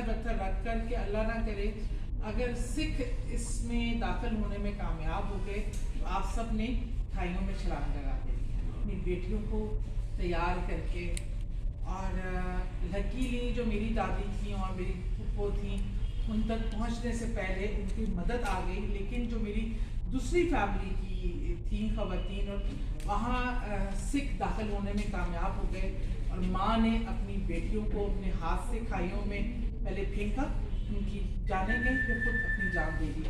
پتھر رکھ کر کہ اللہ نہ کرے اگر سکھ اس میں داخل ہونے میں کامیاب ہو گئے تو آپ سب نے کھائیوں میں چھلانگ لگا دیں اپنی بیٹیوں کو تیار کر کے. اور لکیلی جو میری دادی تھیں اور میری پھپھو تھیں ان تک پہنچنے سے پہلے ان کی مدد آ گئی. لیکن جو میری دوسری فیملی کی تھیں خواتین اور وہاں سکھ داخل ہونے میں کامیاب ہو گئے اور ماں نے اپنی بیٹیوں کو اپنے ہاتھ سے کھائیوں میں پہلے پھینکا, ان کی جانیں گئی پھر خود اپنی جان دے دی.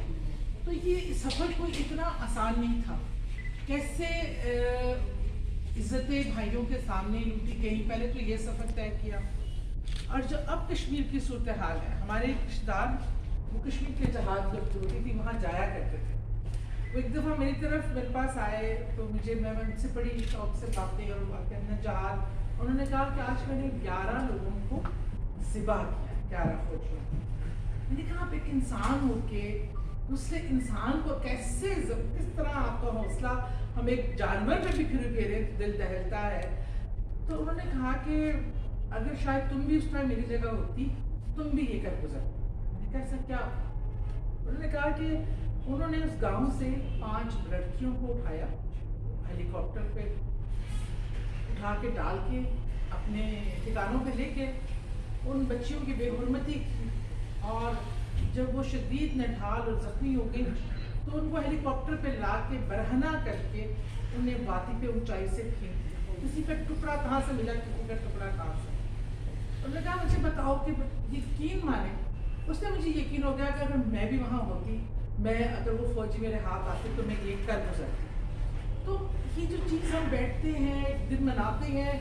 تو یہ سفر کوئی اتنا آسان نہیں تھا. کیسے عزتیں بھائیوں کے سامنے لوٹی گئی. پہلے تو یہ سفر طے کیا. اور جو اب کشمیر کی صورتحال ہے, ہمارے رشتہ دار وہ کشمیر کے جہاد جب ہوتی تھی وہاں جایا کرتے تھے. وہ ایک دفعہ میرے پاس آئے تو میں ان سے بڑی شوق سے باتیں اور کہنا جہاد. انہوں نے کہا کہ آج میں نے 11 لوگوں کو ذبح کیا, 11 فوجیوں. میں نے کہا آپ ایک انسان ہو کے دوسرے انسان کو کیسے, کس طرح آپ کا حوصلہ, ہم ایک جانور پہ بھی پھرے دل دہلتا ہے. تو انہوں نے کہا کہ اگر شاید تم بھی اس طرح میری جگہ ہوتی تم بھی یہ کر گزرتی. میں نے کہا ایسا کیا؟ انہوں نے کہا کہ انہوں نے اس گاؤں سے 5 لڑکیوں کو اٹھایا, ہیلی کاپٹر پہ اٹھا کے ڈال کے اپنے ٹھکانوں پہ لے کے ان بچیوں کی بے حرمتی کی. اور جب وہ شدید نڈھال اور زخمی ہو گئی تو ان کو ہیلی کاپٹر پہ لا کے برہنہ کر کے انہیں وادی پہ اونچائی سے پھینک دیا. کسی کا ٹکڑا کہاں سے ملا, کسی کا ٹکڑا کہاں سے. انہوں نے کہا مجھے بتاؤ کہ یقین مانے. اس نے مجھے یقین ہو گیا کہ اگر میں بھی وہاں ہوتی, اگر وہ فوجی میرے ہاتھ آتے تو میں یہ کر گزرتی. تو یہ جو چیز ہم بیٹھتے ہیں دن مناتے ہیں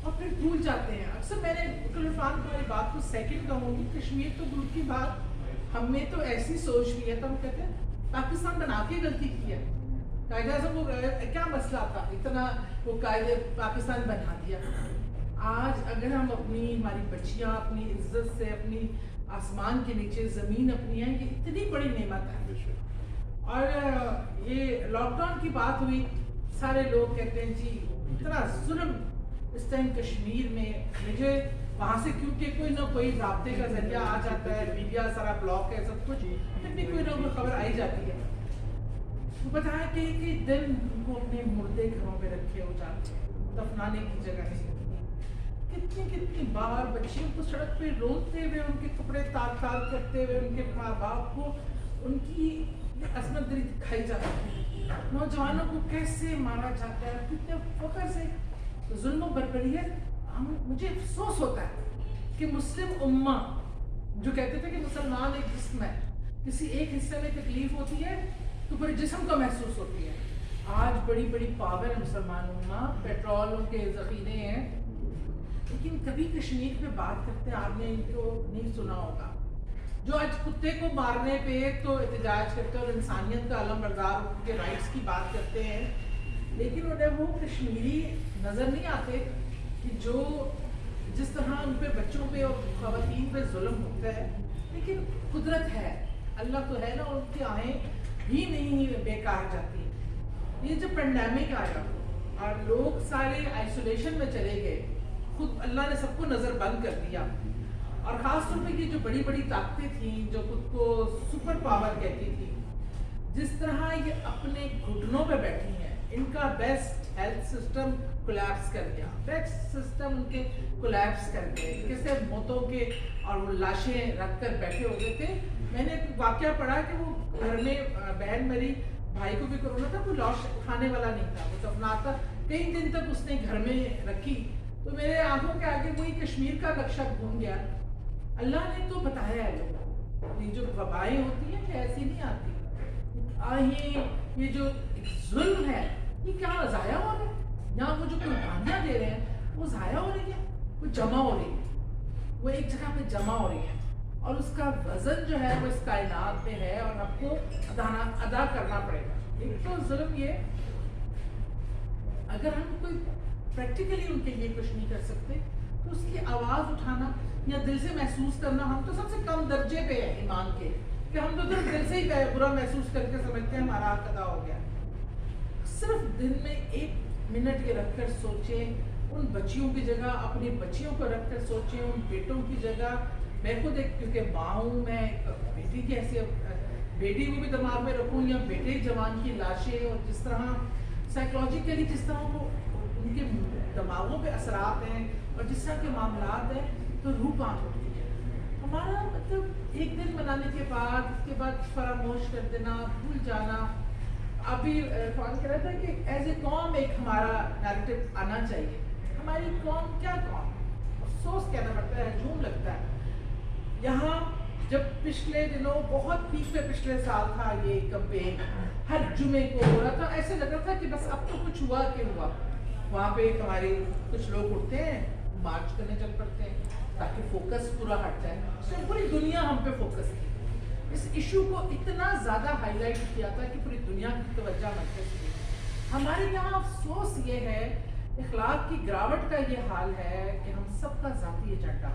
اور پھر بھول جاتے ہیں. اکثر میں نے عرفان کو میری بات کو سیکنڈ کہوں گی, کشمیر تو دور کی بات, ہم نے تو ایسی سوچ لی ہے تو ہم کہتے ہیں پاکستان بنا کے غلطی کی ہے. قائد اعظم کو کیا مسئلہ تھا اتنا وہ قائد پاکستان بنا دیا. آج اگر ہم ہماری بچیاں اپنی عزت سے, اپنی آسمان کے نیچے زمین اپنی ہے, یہ اتنی بڑی نعمت ہے. اور یہ لاک ڈاؤن کی بات ہوئی, سارے لوگ کہتے ہیں جی اتنا ظلم اس ٹائم کشمیر میں. مجھے وہاں سے کیونکہ کوئی نہ کوئی رابطے کا ذریعہ آ جاتا ہے, میڈیا سارا بلاک ہے, سب کچھ, پھر بھی کوئی نہ کوئی خبر آئی جاتی ہے. وہ بتایا کہ دن ان کو اپنے مردے گھروں میں رکھے ہو جاتے ہیں, دفنانے کی جگہ نہیں. کتنی بار بچیوں کو سڑک پہ روتے ہوئے, ان کے کپڑے تال کرتے ہوئے, ان کے ماں باپ کو ان کی عصمت دری دکھائی جاتی ہے. نوجوانوں کو کیسے مارا جاتا ہے, کتنے فخر سے ظلم و بربریت. مجھے افسوس ہوتا ہے کہ مسلم امہ جو کہتے تھے کہ مسلمان ایک جسم ہے, کسی ایک حصے میں تکلیف ہوتی ہے تو پورے جسم کو محسوس ہوتی ہے. آج بڑی بڑی پاور ہے مسلمان امہ, پیٹرولوں کے ذخیرے ہیں, لیکن کبھی کشمیر پہ بات کرتے آپ نے ان کو نہیں سنا ہوگا. جو آج کتے کو مارنے پہ تو احتجاج کرتے اور انسانیت کا علم بردار ان کے رائٹس کی بات کرتے ہیں, لیکن انہیں وہ کشمیری نظر نہیں آتے کہ جو جس طرح ان پہ بچوں پہ اور خواتین پہ ظلم ہوتا ہے. لیکن قدرت ہے, اللہ تو ہے نا, ان کی آہیں بھی نہیں بیکار جاتی. یہ جو پینڈیمک آیا اور لوگ سارے آئسولیشن میں چلے گئے, خود اللہ نے سب کو نظر بند کر دیا. اور خاص طور پہ یہ جو بڑی بڑی طاقتیں تھیں جو خود کو سپر پاور کہتی تھی, جس طرح یہ اپنے گھٹنوں پہ بیٹھی ہیں, ان کا بیسٹ ہیلتھ سسٹم کولیپس کر گیا, بیسٹ سسٹم ان کے کولیپس کر گئے. کیسے موتوں کے اور وہ لاشیں رکھ کر بیٹھے ہو گئے تھے. میں نے ایک واقعہ پڑھا کہ وہ گھر میں بہن میری, بھائی کو بھی کورونا تھا, کوئی لاش اٹھانے والا نہیں تھا, وہ دفناتا کئی دن تک اس نے گھر میں رکھی. تو میرے آنکھوں کے آگے وہی کشمیر کا نقشہ گھوم گیا. اللہ نے تو بتایا ہے لوگوں, یہ جو وبائیں ہوتی ہیں یہ ایسی نہیں آتی. یہ جو ظلم ہے یہ کیا ضائع ہو رہا ہے, یہاں وہ جو قربانیاں دے رہے ہیں وہ ضائع ہو رہی ہیں, وہ جمع ہو رہی ہے, وہ ایک جگہ پہ جمع ہو رہی ہے, اور اس کا وزن جو ہے وہ اس کائنات میں ہے اور آپ کو ادا کرنا پڑے گا. ایک تو ظلم یہ, اگر ہم کوئی پریکٹیکلی ان کے لیے کچھ نہیں کر سکتے تو اس کی آواز اٹھانا یا دل سے محسوس کرنا, ہم تو سب سے کم درجے پہ ہے ایمان کے, کہ ہم تو دل سے ہی برا محسوس کر کے سمجھتے ہیں ہمارا حق ادا ہو گیا. صرف دن میں 1 منٹ یہ رکھ کر سوچیں, ان بچیوں کی جگہ اپنی بچیوں کو رکھ کر سوچیں, ان بیٹوں کی جگہ میں خود ایک کیونکہ ماں ہوں، میں بیٹی کی حیثیت بیٹی کو بھی دماغ میں رکھوں یا بیٹے جوان کی لاشیں، اور جس طرح سائیکولوجیکلی جس طرح وہ ان کے دماغوں پہ اثرات ہیں اور جس طرح کے معاملات ہیں، تو روح کانپ اٹھتی ہے ہمارا. مطلب ایک دن منانے کے بعد اس کے بعد فراموش کر دینا، بھول جانا. ابھی فون کر رہا تھا کہ ایز اے قوم ایک ہمارا نیریٹو آنا چاہیے. ہماری قوم کیا قوم، افسوس کہنا پڑتا ہے، ہجوم لگتا ہے. یہاں جب پچھلے دنوں بہت پیک پہ پچھلے سال تھا یہ کمپین، ہر جمعے کو ہو رہا تھا، ایسے لگ رہا تھا کہ بس اب تو کچھ ہوا کہ ہوا. وہاں پہ ہمارے کچھ لوگ اٹھتے ہیں، مارچ کرنے چل پڑتے ہیں تاکہ فوکس پورا ہٹ جائے. تو پوری دنیا ہم پہ فوکس کی، اس ایشو کو اتنا زیادہ ہائی لائٹ کیا تھا کہ پوری دنیا کی توجہ مرکز کی. ہمارے یہاں افسوس یہ ہے، اخلاق کی گراوٹ کا یہ حال ہے کہ ہم سب کا ذاتی ایجنڈا،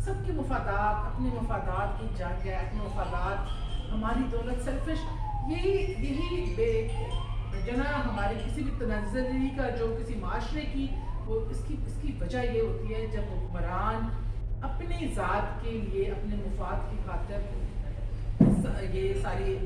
سب کے مفادات، اپنے مفادات کی جنگ ہے، اپنے مفادات، ہماری دولت، سیلفش. یہی جو نا ہمارے کسی بھی تنزلی کا، جو کسی معاشرے کی، وہ اس کی وجہ یہ ہوتی ہے جب حکمران اپنی ذات کے لیے، اپنے مفاد کی خاطر یہ ساری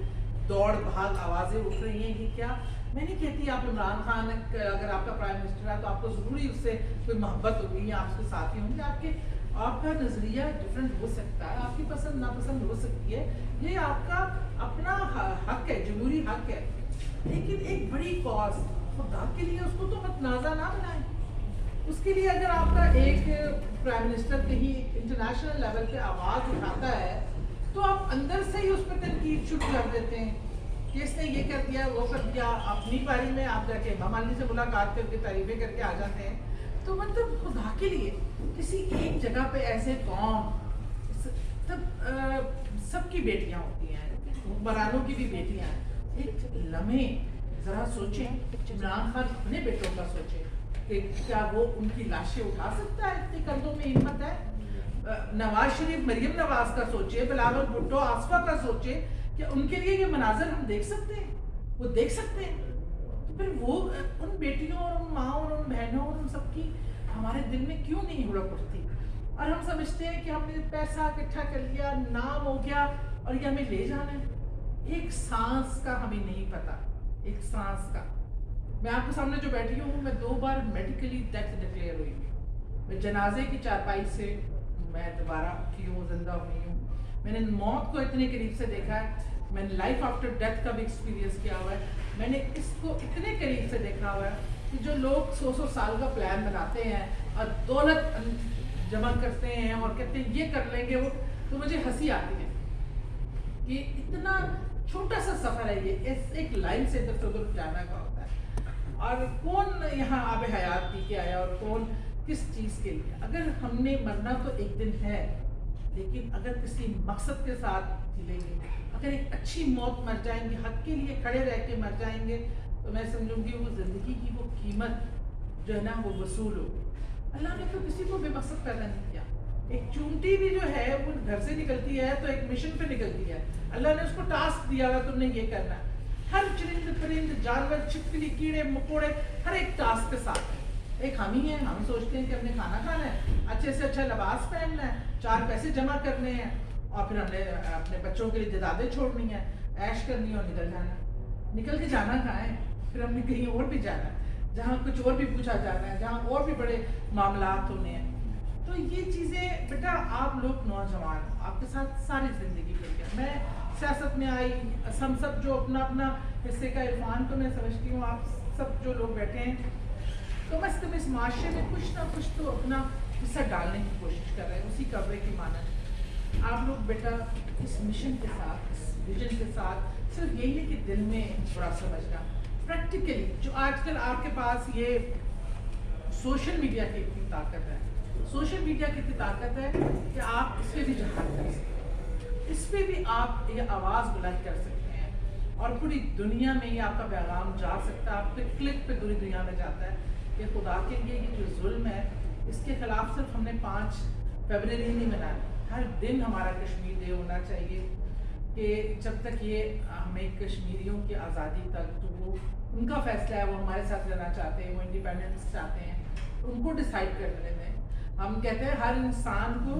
دوڑ بھاگ آوازیں اٹھ رہی ہیں. یہ کیا، میں نہیں کہتی آپ عمران خان اگر آپ کا پرائم منسٹر ہے تو آپ کو ضروری اس سے کوئی محبت ہوگی یا آپ اس کے ساتھی ہوں گے. آپ کا نظریہ ڈفرینٹ ہو سکتا ہے، آپ کی پسند ناپسند ہو سکتی ہے، یہ آپ کا اپنا حق ہے، جمہوری حق ہے. لیکن ایک بڑی کاز خدا کے لیے اس کو تو متنازع نہ بنائیں. اس کے لیے اگر آپ کا ایک پرائم منسٹر کہیں انٹرنیشنل لیول پہ آواز اٹھاتا ہے تو آپ اندر سے ہی اس پہ تنقید شروع کر دیتے ہیں کہ اس نے یہ کر دیا، وہ کر دیا. اپنی باری میں آپ جا کے امام علی سے ملاقات کر کے تعریفیں کر کے آ جاتے ہیں. تو مطلب خدا کے لیے کسی ایک جگہ پہ ایسے قوم، سب کی بیٹیاں ہوتی ہیں، حکمرانوں کی بھی بیٹیاں ہیں. ایک لمحے ذرا سوچیں، عمران خان اپنے بیٹوں کا سوچیں کہ کیا وہ ان کی لاشیں اٹھا سکتا ہے، اتنی کندھوں میں ہمت ہے. نواز شریف مریم نواز کا سوچے، بلاول بھٹو آصفہ کا سوچے کہ ان کے لیے یہ مناظر ہم دیکھ سکتے ہیں، وہ دیکھ سکتے ہیں. تو پھر وہ ان بیٹیوں اور ان ماں اور ان بہنوں اور ان سب کی ہمارے دل میں کیوں نہیں ہڑپ اٹھتی؟ اور ہم سمجھتے ہیں کہ ہم نے پیسہ اکٹھا کر لیا، نام ہو گیا اور یہ ہمیں لے جانا ہے. ایک سانس کا ہمیں نہیں پتا، ایک سانس کا. میں آپ کے سامنے جو بیٹھی ہوں، میں 2 بار میڈیکلی ڈیتھ ڈکلیئر ہوئی ہوں. میں جنازے کی چارپائی سے میں دوبارہ اٹھی ہوں، زندہ ہوئی ہوں. میں نے موت کو اتنے قریب سے دیکھا ہے. میں نے لائف آفٹر ڈیتھ کا بھی ایکسپیرینس کیا ہوا ہے. میں نے اس کو اتنے قریب سے دیکھا ہوا ہے کہ جو لوگ 100 سال کا پلان بناتے ہیں اور دولت جمع کرتے ہیں اور کہتے ہیں یہ کر لیں گے وہ، تو مجھے ہنسی آتی ہے کہ اتنا چھوٹا سا سفر ہے یہ، ایک لائن سے ادھر سے ادھر جانا کا ہوتا ہے. اور کون یہاں آب حیات پی کے آیا اور کون کس چیز کے لیے. اگر ہم نے مرنا تو ایک دن ہے، لیکن اگر کسی مقصد کے ساتھ جلیں گے، اگر ایک اچھی موت مر جائیں گے، حق کے لیے کھڑے رہ کے مر جائیں گے، تو میں سمجھوں گی وہ زندگی کی وہ قیمت جو ہے نا وہ وصول ہوگی. اللہ نے تو کسی کو بے مقصد پیدا نہیں کیا. ایک چونٹی بھی جو ہے وہ گھر سے نکلتی ہے تو ایک مشن پہ نکلتی ہے. اللہ نے اس کو ٹاسک دیا ہوا تم نے یہ کرنا ہے. ہر چرند پرند جانور چھپکلی کیڑے مکوڑے ہر ایک ٹاسک کے ساتھ ہے. ایک ہم ہی ہیں، ہم سوچتے ہیں کہ ہم نے کھانا کھانا ہے، اچھے سے اچھا لباس پہننا ہے، 4 پیسے جمع کرنے ہیں، اور پھر ہم نے اپنے بچوں کے لیے جائیدادیں چھوڑنی ہیں، عیش کرنی ہے اور نکل جانا ہے. نکل کے جانا کہاں ہے؟ پھر ہم نے کہیں اور بھی جانا ہے جہاں کچھ اور بھی پوچھا جانا ہے، جہاں اور بھی بڑے معاملات ہونے ہیں. تو یہ چیزیں بیٹا آپ لوگ نوجوان، آپ کے ساتھ ساری زندگی گزری ہے. میں سیاست میں آئی، ہم سب جو اپنا اپنا حصے کا عرفان تو میں سمجھتی ہوں آپ سب جو لوگ بیٹھے ہیں کم از کم اس معاشرے میں کچھ نہ کچھ تو اپنا حصہ ڈالنے کی کوشش کر رہے ہیں، اسی کمرے کی مانند. آپ لوگ بیٹا اس مشن کے ساتھ، اس ویژن کے ساتھ صرف یہی ہے کہ دل میں بڑا سمجھنا. پریکٹیکلی جو آج کل آپ کے پاس یہ سوشل میڈیا کی اتنی طاقت ہے، سوشل میڈیا کی اتنی طاقت ہے کہ آپ اس پہ بھی جہاد کر سکتے ہیں، اس پہ بھی آپ یہ آواز بلند کر سکتے ہیں اور پوری دنیا میں یہ آپ کا پیغام جا سکتا ہے. آپ کے کلک پہ پوری دنیا میں جاتا ہے کہ خدا کے لیے یہ جو ظلم ہے اس کے خلاف صرف ہم نے 5 فروری نہیں منایا. ہر دن ہمارا کشمیر ڈے ہونا چاہیے کہ جب تک یہ ہمیں کشمیریوں کی آزادی تک، تو وہ ان کا فیصلہ ہے، وہ ہمارے ساتھ رہنا چاہتے ہیں، وہ انڈیپینڈنس چاہتے ہیں، ان کو ڈیسائیڈ کر لیتے ہیں. ہم کہتے ہیں ہر انسان کو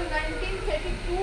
1932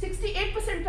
68%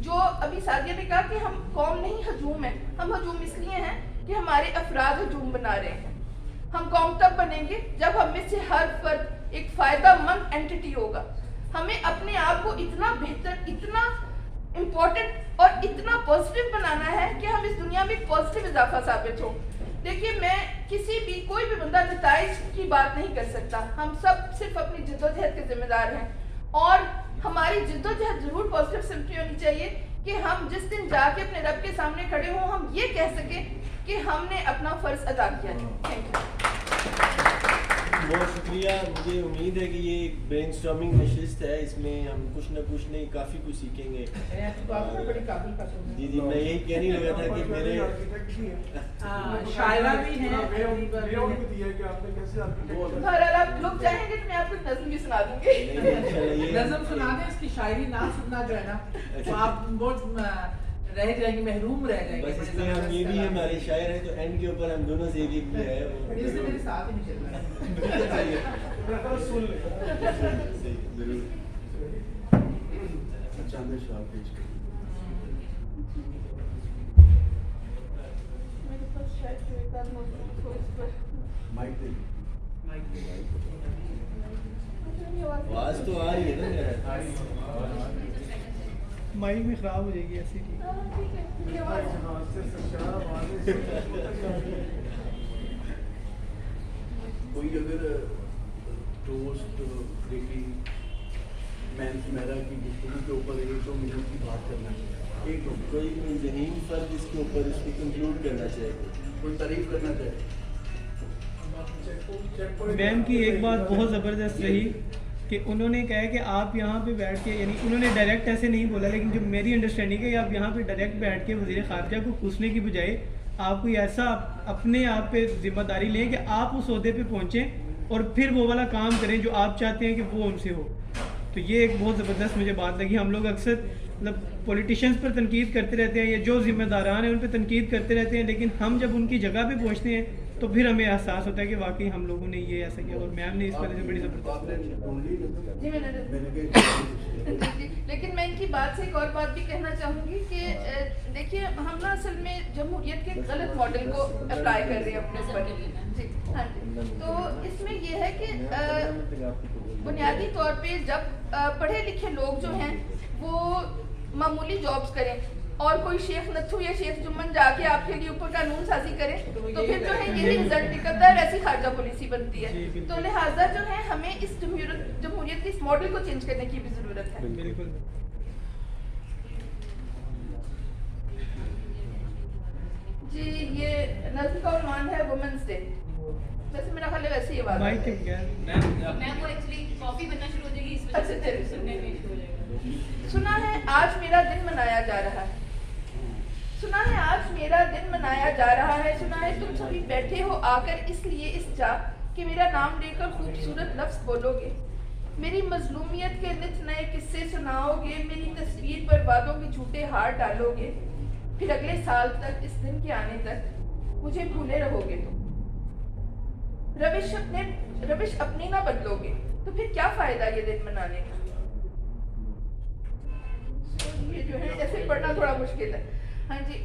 جو ابھی سعدیہ نے کہا کہ ہم قوم نہیں ہجوم ہے. ہم ہجوم اس لیے ہیں کہ ہمارے افراد ہجوم بنا رہے ہیں. ہم قوم تب بنیں گے جب ہم میں سے ہر فرد ایک فائدہ مند اینٹی ہوگا. ہمیں اپنے آپ کو اتنا بہتر, اتنا امپورٹنٹ اور اتنا پازیٹیو بنانا ہے کہ ہم اس دنیا میں ایک پازیٹیو اضافہ ثابت ہو. دیکھیے, میں کوئی بھی بندہ نتائج کی بات نہیں کر سکتا. ہم سب صرف اپنی جدوجہد کے ذمہ دار ہیں, اور ہماری جدوجہد ضرور پازیٹیو سمت ہونی چاہیے کہ ہم جس دن جا کے اپنے رب کے سامنے کھڑے ہوں, ہم یہ کہہ سکیں کہ ہم نے اپنا فرض ادا کیا ہے. Thank you. بہت شکریہ. مجھے امید ہے کہ یہ ایک برین اسٹارمنگ نشست ہے, اس میں ہم کچھ نہ کچھ نہیں کافی کچھ سیکھیں گے. جی جی, میں یہی کہنے لگا تھا کہ میرے شاعرہ بھی ہیں. بہرحال آپ لوگ چاہیں گے تو میں آپ کو نظم بھی سنا دوں گی. نظم سنا دیں, اس کی شاعری نہ سننا جو ہے نا تو آپ بہت رہ جائیں گے, محروم رہ جائیں گے. بس اس لیے ہم یہ بھی ہمارے شاعر ہیں تو اینڈ کے اوپر ہم دونوں سے ایک بھی ہے اس سے میرے ساتھ ہی نہیں چل رہا ہے. ضرور. میرے پاس شاید جو ایک آدھ موجود ہو اس پر. آواز تو آ رہی ہے نا میرا. مائک بھی خراب ہو جائے گی ایسی. کوئی اگر ٹوسٹ بیکنگ مین میرا کی گفتگو کے اوپر 1-2 منٹ کی بات کرنا چاہیے, ایک کوئی ذہین فرد اس کے اوپر اس کو کنکلوڈ کرنا چاہیے, کوئی تعریف کرنا چاہے. میم کی ایک بات بہت زبردست رہی کہ انہوں نے کہا کہ آپ یہاں پہ بیٹھ کے, یعنی انہوں نے ڈائریکٹ ایسے نہیں بولا, لیکن جو میری انڈرسٹینڈنگ ہے کہ آپ یہاں پہ ڈائریکٹ بیٹھ کے وزیر خارجہ کو پوچھنے کی بجائے آپ کوئی ایسا اپنے آپ پہ ذمہ داری لیں کہ آپ اس عہدے پہ پہنچیں اور پھر وہ والا کام کریں جو آپ چاہتے ہیں کہ وہ ان سے ہو. تو یہ ایک بہت زبردست مجھے بات لگی. ہم لوگ اکثر مطلب پولیٹیشینس پر تنقید کرتے رہتے ہیں, یا جو ذمہ داران ہیں ان پہ تنقید کرتے رہتے ہیں, لیکن ہم جب ان کی جگہ پہ پہنچتے ہیں تو پھر ہمیں احساس ہوتا ہے کہ واقعی ہم لوگوں نے یہ ایسا کیا. اور میم نے اس وجہ سے بڑی زبردست. جی لیکن میں ان کی بات سے ایک اور بات بھی کہنا چاہوں گی کہ دیکھیے, ہم نا اصل میں جمہوریت کے غلط ماڈل کو اپلائی کر رہے ہیں اپنے اوپر. جی ہاں جی. تو اس میں یہ ہے کہ بنیادی طور پہ جب پڑھے لکھے لوگ جو ہیں وہ معمولی جابس کریں اور کوئی شیخ نتھو یا شیخ جمن جا کے آپ کے لیے اوپر قانون سازی کرے تو پھر جو ہے یہی رزلٹ نکلتا ہے, ایسی خارجہ پالیسی بنتی ہے. تو لہٰذا جو ہے ہمیں اس جمہوریت کے اس ماڈل کو چینج کرنے کی بھی ضرورت ہے. بالکل. جی, یہ نظم کا عنوان ہے وومنس ڈے. ویسے میرا خیال ہے ویسے ہی بات مائک ہے. میم وہ ایکچولی کافی بننا شروع ہو جائے گی, اس وجہ سے سننے میں شروع ہو جائے گا. سنا ہے آج میرا دن منایا جا رہا ہے. سنا ہے آج میرا دن منایا جا رہا ہے. سنا ہے تم سبھی بیٹھے ہو آ کر اس لیے اس جا کہ میرا نام لے کر خوبصورت لفظ بولو گے, میری مظلومیت کے نت نئے قصے سناؤ گے, میری تصویر پر وعدوں کے جھوٹے ہار ڈالو گے, پھر اگلے سال تک اس دن کے آنے تک مجھے بھولے رہو گے. تم روش اپنی نہ بدلو گے تو پھر کیا فائدہ یہ دن منانے کا. یہ جو ہے ایسے پڑھنا تھوڑا مشکل ہے. ہاں جی,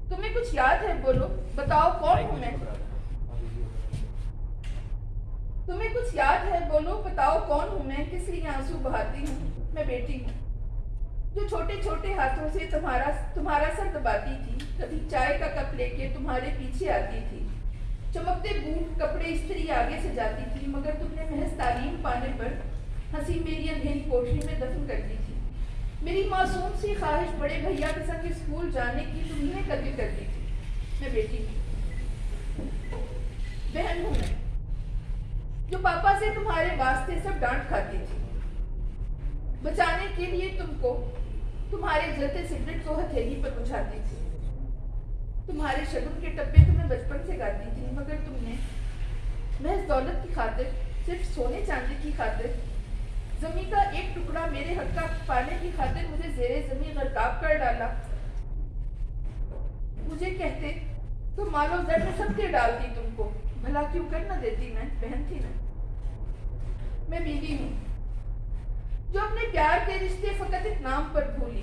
تمہیں کچھ یاد ہے بولو, بتاؤ کون ہوں میں. تمہیں کچھ یاد ہے بولو, بتاؤ کون ہوں میں, کس لیے آنسو بہاتی ہوں. میں بیٹی ہوں جو چھوٹے چھوٹے ہاتھوں سے تمہارا سر دباتی تھی, کبھی چائے کا کپ لے کے تمہارے پیچھے آتی تھی, چمکتے بوٹ کپڑے استری آگے سے جاتی تھی, مگر تم نے محض تعلیم پانے پر ہنسی میری اندھیری کوٹری میں دفن کر دی تھی. میری معصوم سی خواہش بڑے بھیا کے سنگ اسکول جانے کی تمہیں قتل کرتی تھی. میں بیٹی ہوں, بہن ہوں میں جو پاپا سے تمہارے واسطے سب ڈانٹ کھاتی تھی, بچانے کے لیے تم کو تمہارے جلتے سگریٹ کو ہتھیلی پر بچھاتی تھی. تمہارے شگن کے ٹپے تمہیں بچپن سے گاتی تھی, مگر تم نے محض دولت کی خاطر, صرف سونے چاندی کی خاطر, زمین کا ایک ٹکڑا میرے حق کا پانے کی خاطر مجھے زیر زمین غرقاب کر ڈالا. مجھے کہتے تو مالو زر میں سب کے ڈالتی تم کو, بھلا کیوں کر نہ دیتی, میں بہن تھی نا. میں بیوی ہوں جو اپنے پیار کے رشتے فقط ایک نام پر بھولی,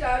4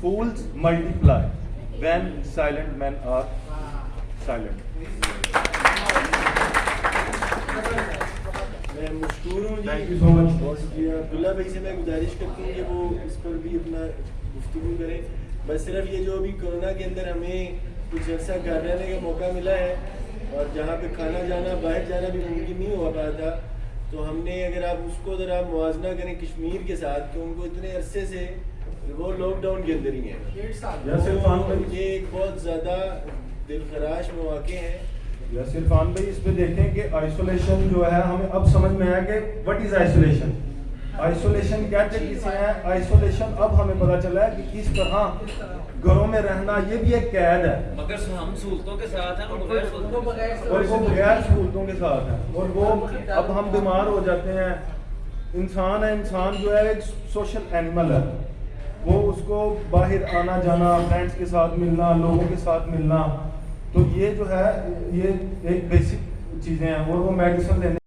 Fools multiply when silent men are silent. میں مشکور ہوں جی. Thank you so much. بہت شکریہ. عبداللہ بھائی سے میں گزارش کرتا ہوں کہ وہ اس پر بھی اپنا گفتگو کریں. بس صرف یہ جو ابھی کورونا کے اندر ہمیں کچھ عرصہ گھر رہنے کا موقع ملا ہے اور جہاں پہ کھانا جانا باہر جانا بھی ممکن نہیں ہوا پایا تھا, تو ہم نے اگر آپ اس کو ذرا موازنہ کریں کشمیر کے ساتھ, تو ان کو اتنے عرصے سے وہ لاک ڈاؤن کے اندر ہی ہیں. 1.5 سال یہ ایک بہت زیادہ دل خراش مواقع ہیں. یاسر خان بھائی اس پہ دیکھیں کہ آئسولیشن جو ہے ہمیں اب سمجھ میں آیا کہ وٹ از آئسولیشن. آئسولیشن کہتے کسے ہیں, آئسولیشن اب ہمیں پتا چلا ہے کہ کس طرح گھروں میں رہنا یہ بھی ایک قید ہے, مگر ہم سہولتوں کے ساتھ ہیں, وہ بغیر سہولتوں اور وہ بغیر سہولتوں کے ساتھ ہے, اور وہ اب ہم بیمار ہو جاتے ہیں. انسان ہے, انسان جو ہے ایک سوشل اینیمل ہے, وہ اس کو باہر آنا جانا, فرینڈس کے ساتھ ملنا, لوگوں کے ساتھ ملنا, تو یہ جو ہے یہ ایک بیسک چیزیں ہیں. اور وہ میڈیسن لینے